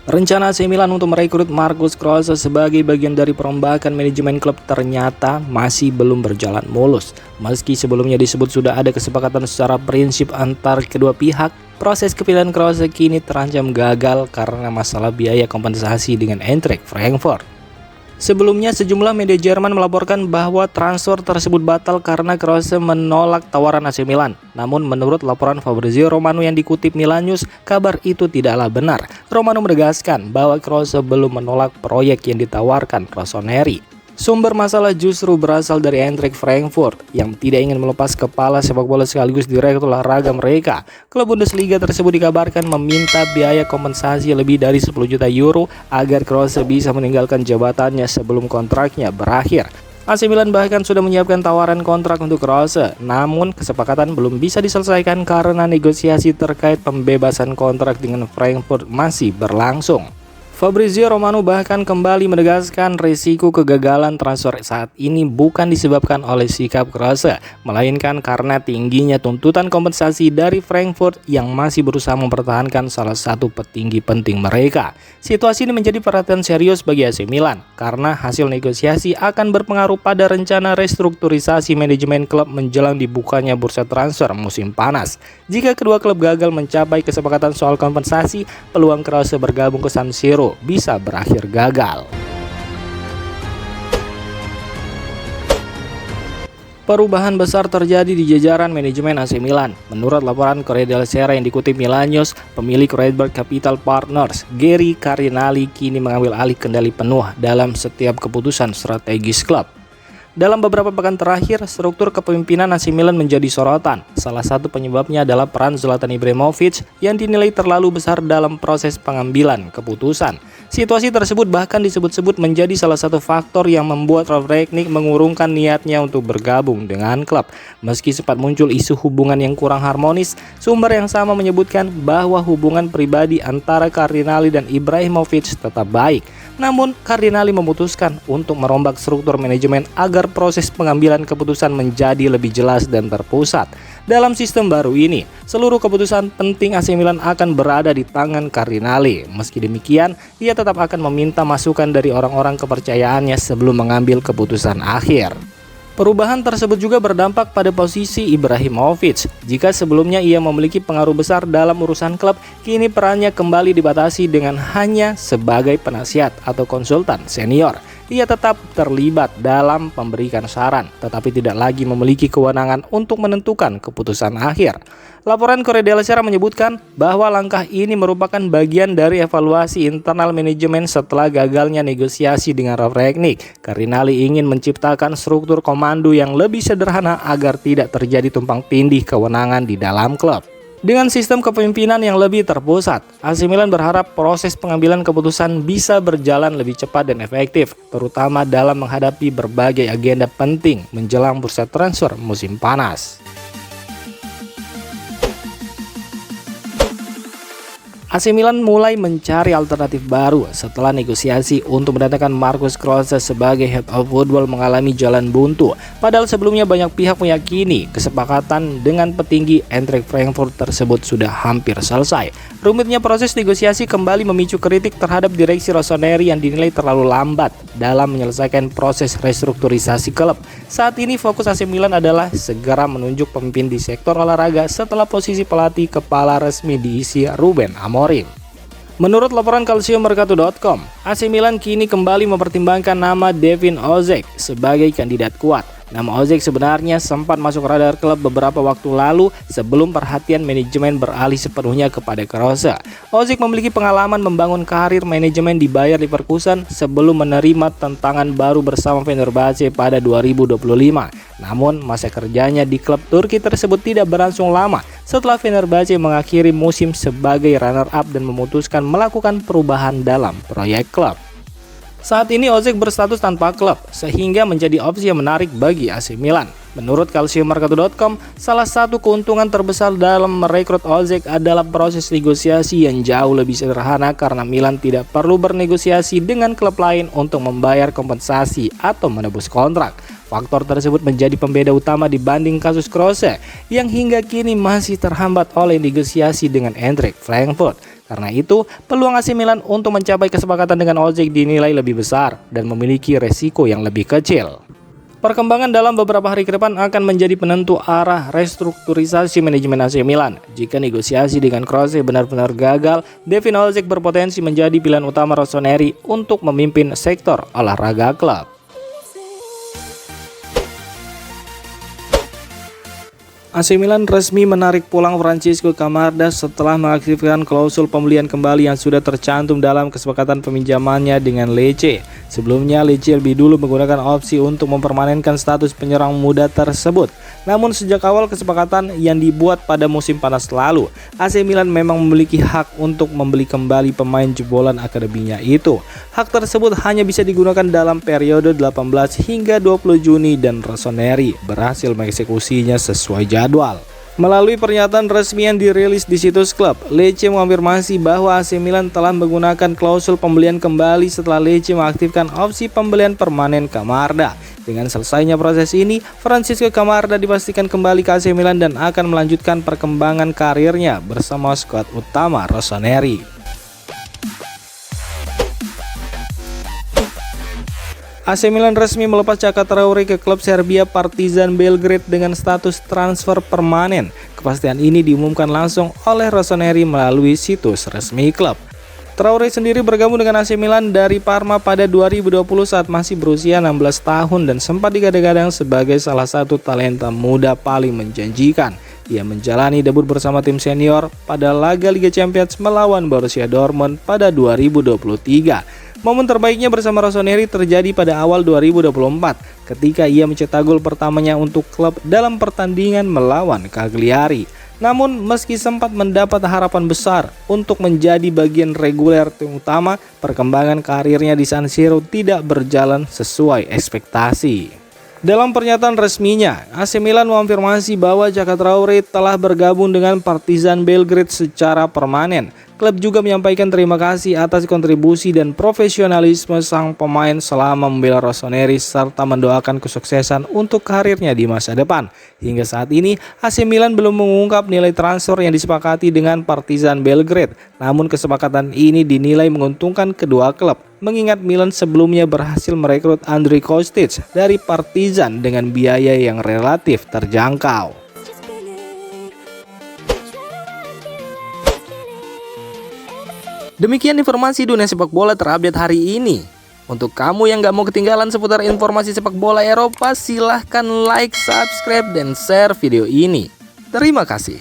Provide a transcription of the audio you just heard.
Rencana AC Milan untuk merekrut Marcus Klose sebagai bagian dari perombakan manajemen klub ternyata masih belum berjalan mulus. Meski sebelumnya disebut sudah ada kesepakatan secara prinsip antar kedua pihak, proses kepilihan Klose kini terancam gagal karena masalah biaya kompensasi dengan Eintracht Frankfurt. Sebelumnya, sejumlah media Jerman melaporkan bahwa transfer tersebut batal karena Klose menolak tawaran AC Milan. Namun menurut laporan Fabrizio Romano yang dikutip Milan News, kabar itu tidaklah benar. Romano menegaskan bahwa Klose belum menolak proyek yang ditawarkan Rossoneri. Sumber masalah justru berasal dari Eintracht Frankfurt yang tidak ingin melepas kepala sepak bola sekaligus direktur olahraga mereka. Klub Bundesliga tersebut dikabarkan meminta biaya kompensasi lebih dari 10 juta euro agar Klose bisa meninggalkan jabatannya sebelum kontraknya berakhir. AC Milan bahkan sudah menyiapkan tawaran kontrak untuk Klose, namun kesepakatan belum bisa diselesaikan karena negosiasi terkait pembebasan kontrak dengan Frankfurt masih berlangsung. Fabrizio Romano bahkan kembali menegaskan risiko kegagalan transfer saat ini bukan disebabkan oleh sikap Klose, melainkan karena tingginya tuntutan kompensasi dari Frankfurt yang masih berusaha mempertahankan salah satu petinggi penting mereka. Situasi ini menjadi perhatian serius bagi AC Milan karena hasil negosiasi akan berpengaruh pada rencana restrukturisasi manajemen klub menjelang dibukanya bursa transfer musim panas. Jika kedua klub gagal mencapai kesepakatan soal kompensasi, peluang Klose bergabung ke San Siro bisa berakhir gagal. Perubahan besar terjadi di jajaran manajemen AC Milan. Menurut laporan Corriere della Sera yang dikutip Milan News, pemilik Redbird Capital Partners, Gary Cardinali, kini mengambil alih kendali penuh dalam setiap keputusan strategis klub. Dalam beberapa pekan terakhir, struktur kepemimpinan AC Milan menjadi sorotan. Salah satu penyebabnya adalah peran Zlatan Ibrahimovic yang dinilai terlalu besar dalam proses pengambilan keputusan. Situasi tersebut bahkan disebut-sebut menjadi salah satu faktor yang membuat Ralf Rangnick mengurungkan niatnya untuk bergabung dengan klub. Meski sempat muncul isu hubungan yang kurang harmonis, sumber yang sama menyebutkan bahwa hubungan pribadi antara Cardinali dan Ibrahimovic tetap baik. Namun, Cardinali memutuskan untuk merombak struktur manajemen agar proses pengambilan keputusan menjadi lebih jelas dan terpusat. Dalam sistem baru ini, seluruh keputusan penting AC Milan akan berada di tangan Cardinali. Meski demikian, ia tetap akan meminta masukan dari orang-orang kepercayaannya sebelum mengambil keputusan akhir. Perubahan tersebut juga berdampak pada posisi Ibrahimovic. Jika sebelumnya ia memiliki pengaruh besar dalam urusan klub, kini perannya kembali dibatasi dengan hanya sebagai penasihat atau konsultan senior. Ia tetap terlibat dalam memberikan saran, tetapi tidak lagi memiliki kewenangan untuk menentukan keputusan akhir. Laporan Corriere della Sera menyebutkan bahwa langkah ini merupakan bagian dari evaluasi internal manajemen setelah gagalnya negosiasi dengan Ralf Rangnick. Cardinali ingin menciptakan struktur komando yang lebih sederhana agar tidak terjadi tumpang tindih kewenangan di dalam klub. Dengan sistem kepemimpinan yang lebih terpusat, AC Milan berharap proses pengambilan keputusan bisa berjalan lebih cepat dan efektif, terutama dalam menghadapi berbagai agenda penting menjelang bursa transfer musim panas. AC Milan mulai mencari alternatif baru setelah negosiasi untuk mendatangkan Marcus Klose sebagai head of football mengalami jalan buntu. Padahal sebelumnya banyak pihak meyakini kesepakatan dengan petinggi Eintracht Frankfurt tersebut sudah hampir selesai. Rumitnya proses negosiasi kembali memicu kritik terhadap direksi Rossoneri yang dinilai terlalu lambat dalam menyelesaikan proses restrukturisasi klub. Saat ini fokus AC Milan adalah segera menunjuk pemimpin di sektor olahraga setelah posisi pelatih kepala resmi diisi Ruben Amorim. Menurut laporan calciomercato.com, AC Milan kini kembali mempertimbangkan nama Devin Ozek sebagai kandidat kuat. Nama Ozek sebenarnya sempat masuk radar klub beberapa waktu lalu sebelum perhatian manajemen beralih sepenuhnya kepada Klose. Ozek memiliki pengalaman membangun karir manajemen di Bayer Leverkusen sebelum menerima tantangan baru bersama Fenerbahce pada 2025. Namun masa kerjanya di klub Turki tersebut tidak berlangsung lama setelah Fenerbahce mengakhiri musim sebagai runner-up dan memutuskan melakukan perubahan dalam proyek klub. Saat ini Ozek berstatus tanpa klub, sehingga menjadi opsi yang menarik bagi AC Milan. Menurut calciomercato.com, salah satu keuntungan terbesar dalam merekrut Ozek adalah proses negosiasi yang jauh lebih sederhana karena Milan tidak perlu bernegosiasi dengan klub lain untuk membayar kompensasi atau menebus kontrak. Faktor tersebut menjadi pembeda utama dibanding kasus Klose yang hingga kini masih terhambat oleh negosiasi dengan Eintracht Frankfurt. Karena itu, peluang AC Milan untuk mencapai kesepakatan dengan Ojek dinilai lebih besar dan memiliki resiko yang lebih kecil. Perkembangan dalam beberapa hari ke depan akan menjadi penentu arah restrukturisasi manajemen AC Milan. Jika negosiasi dengan Kroos benar-benar gagal, Devin Ojek berpotensi menjadi pilihan utama Rossoneri untuk memimpin sektor olahraga klub. AC Milan resmi menarik pulang Francisco Camarda setelah mengaktifkan klausul pembelian kembali yang sudah tercantum dalam kesepakatan peminjamannya dengan Lecce. Sebelumnya, Lecce lebih dulu menggunakan opsi untuk mempermanenkan status penyerang muda tersebut. Namun sejak awal kesepakatan yang dibuat pada musim panas lalu, AC Milan memang memiliki hak untuk membeli kembali pemain jebolan akademinya itu. Hak tersebut hanya bisa digunakan dalam periode 18 hingga 20 Juni dan Rossoneri berhasil mengeksekusinya sesuai jadwal. Melalui pernyataan resmi yang dirilis di situs klub, Lecce mengonfirmasi bahwa AC Milan telah menggunakan klausul pembelian kembali setelah Lecce mengaktifkan opsi pembelian permanen Camarda. Dengan selesainya proses ini, Francisco Camarda dipastikan kembali ke AC Milan dan akan melanjutkan perkembangan karirnya bersama skuad utama Rossoneri. AC Milan resmi melepas Chaka Traore ke klub Serbia Partizan Belgrade dengan status transfer permanen. Kepastian ini diumumkan langsung oleh Rossoneri melalui situs resmi klub. Traore sendiri bergabung dengan AC Milan dari Parma pada 2020 saat masih berusia 16 tahun dan sempat digadang-gadang sebagai salah satu talenta muda paling menjanjikan. Ia menjalani debut bersama tim senior pada laga Liga Champions melawan Borussia Dortmund pada 2023. Momen terbaiknya bersama Rossoneri terjadi pada awal 2024 ketika ia mencetak gol pertamanya untuk klub dalam pertandingan melawan Cagliari. Namun meski sempat mendapat harapan besar untuk menjadi bagian reguler tim utama, perkembangan karirnya di San Siro tidak berjalan sesuai ekspektasi. Dalam pernyataan resminya, AC Milan mengonfirmasi bahwa Chaka Traore telah bergabung dengan Partizan Belgrade secara permanen. Klub juga menyampaikan terima kasih atas kontribusi dan profesionalisme sang pemain selama membela Rossoneri serta mendoakan kesuksesan untuk karirnya di masa depan. Hingga saat ini, AC Milan belum mengungkap nilai transfer yang disepakati dengan Partizan Belgrade. Namun kesepakatan ini dinilai menguntungkan kedua klub, mengingat Milan sebelumnya berhasil merekrut Andrij Kostic dari Partizan dengan biaya yang relatif terjangkau. Demikian informasi dunia sepak bola terupdate hari ini. Untuk kamu yang gak mau ketinggalan seputar informasi sepak bola Eropa, silahkan like, subscribe, dan share video ini. Terima kasih.